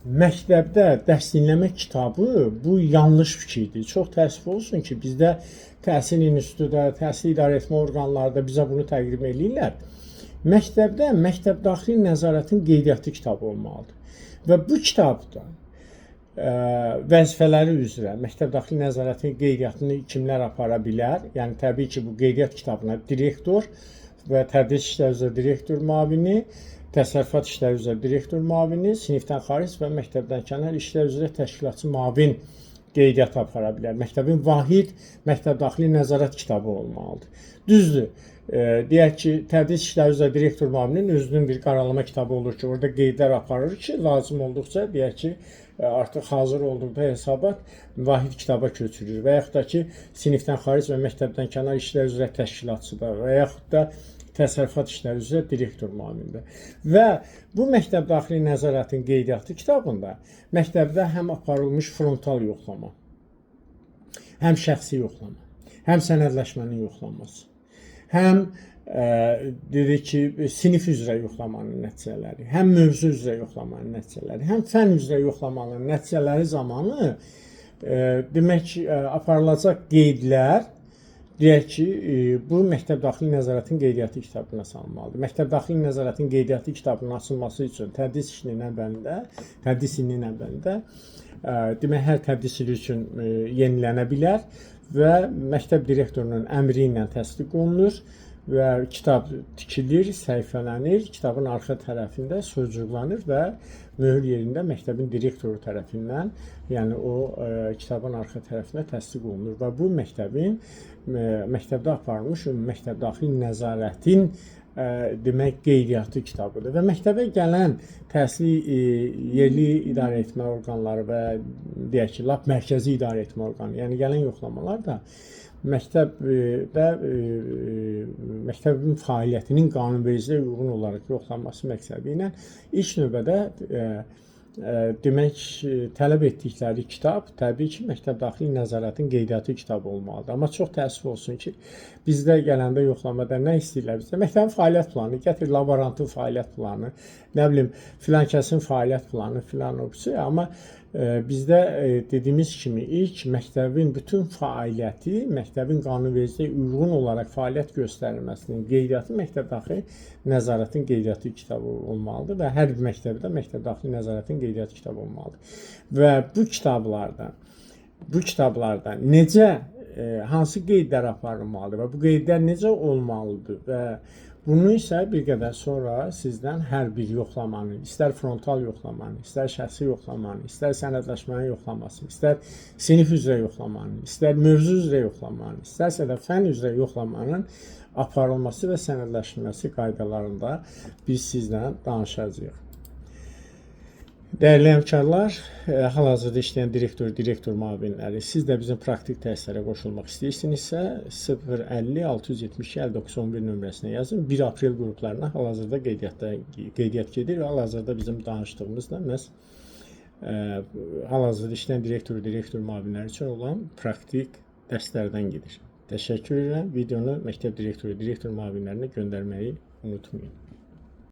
məktəbdə dərs dinləmə kitabı bu yanlış fikirdir. Çox təəssüf olsun ki, bizdə təhsil institutunda, təhsil idarəetmə orqanlarında bizə bunu təqdim eləyirlər. Məktəbdə məktəbdaxili nəzarətin qeydiyyatı kitabı olmalıdır. Və bu kitabda vəzifələri üzrə məktəbdaxili nəzarətin qeydiyyatını kimlər apara bilər? Yəni təbii ki, bu qeydiyyat kitabına direktor və tədris işləri üzrə direktor müavini, təsərrüfat işləri üzrə direktor müavini, sinifdən xaric və məktəbdən kənar işlər üzrə təşkilatçı müavin qeydiyyat apara bilər. Məktəbin vahid məktəbdaxili nəzarət kitabı olmalıdır. Düzdür. Deyək ki, tədris işləri üzrə direktor müavinin özünün bir qaralama kitabı olur ki, orada qeydlər aparır ki, lazım olduqca deyək ki, artıq hazır olduqda hesabat vahid kitaba köçürür və yaxud da ki, sinifdən xaric və məktəbdən kənar işlər üzrə təşkilatçıda və yaxud da təsərrüfat işləri üzrə direktor müavində. Və bu məktəbdaxili nəzarətin qeydiyyatı kitabında məktəbdə həm aparılmış frontal yoxlama, həm şəxsi yoxlama, həm sənədləşmənin yoxlanması, həm dedik ki, sinif üzrə yoxlamanın nəticələri, həm mövzu üzrə yoxlamanın nəticələri, həm fən üzrə yoxlamanın nəticələri zamanı demək aparılacaq qeydlər deyək ki, bu məktəbdaxili nəzarətin qeydiyyatı kitabına salınmalıdır. Məktəbdaxili nəzarətin qeydiyyatı kitabının açılması üçün tədris ilinin əvvəlində demək hər tədris ili üçün yenilənə bilər və məktəb direktorunun əmri ilə təsdiq olunur və kitab tikilir, səhifələnir, kitabın arxa tərəfində sözcüklanır və möhür yerində məktəbin direktoru tərəfindən, yəni o kitabın arxa tərəfində təsdiq olunur və bu məktəbdə aparılmış məktəbdaxili nəzarətin demək qeydiyyatı kitabıdır və məktəbə gələn təhsil yerli idarəetmə orqanları və deyək ki, lap mərkəzi idarəetmə orqanı, yəni gələn yoxlamalar da məktəbin fəaliyyətinin qanunvericiliyə uyğun olaraq yoxlanması məqsədi ilə ilk növbədə demək tələb etdikləri kitab təbii ki, məktəbdaxili nəzarətin qeydiyyatı kitabı olmalıdır. Amma çox təəssüf olsun ki, bizdə gələndə yoxlamada nə istəyirlər bizdə? Məktəbin fəaliyyət planı, gətir laborantın fəaliyyət planı, nə bilim, filan kəsin fəaliyyət planı, filan opsiya, amma bizdə dediyimiz kimi ilk məktəbin bütün fəaliyyəti, məktəbin qanunvericiliyə uyğun olaraq fəaliyyət göstərilməsinin qeydiyyatı məktəbdaxili nəzarətin qeydiyyatı kitabı olmalıdır və hər bir məktəbdə məktəbdaxili nəzarətin qeydiyyatı kitabı olmalıdır. Və bu kitablarda necə, hansı qeydlər aparılmalıdır və bu qeydlər necə olmalıdır və bunu isə bir qədər sonra sizdən hər bir yoxlamanı, istər frontal yoxlamanı, istər şəxsi yoxlamanı, istər sənədləşmənin yoxlamasını, istər sinif üzrə yoxlamanı, istər mövzu üzrə yoxlamanı, istərsə də fən üzrə yoxlamanın aparılması və sənədləşməsi qaydalarında biz sizdən danışacağıq. Dəyərli həmkarlar, hal-hazırda işləyən direktor müavinləri, siz də bizim praktik dərslərə qoşulmaq istəyirsinizsə 050 672 5911 nömrəsinə yazın. 1 aprel qruplarına hal-hazırda qeydiyyat gedir və hal-hazırda bizim danışdığımız da məhz hal-hazırda işləyən direktor müavinləri üçün olan praktik dərslərdən gedir. Təşəkkür edirəm. Videonu məktəb direktor müavinlərinə göndərməyi unutmayın.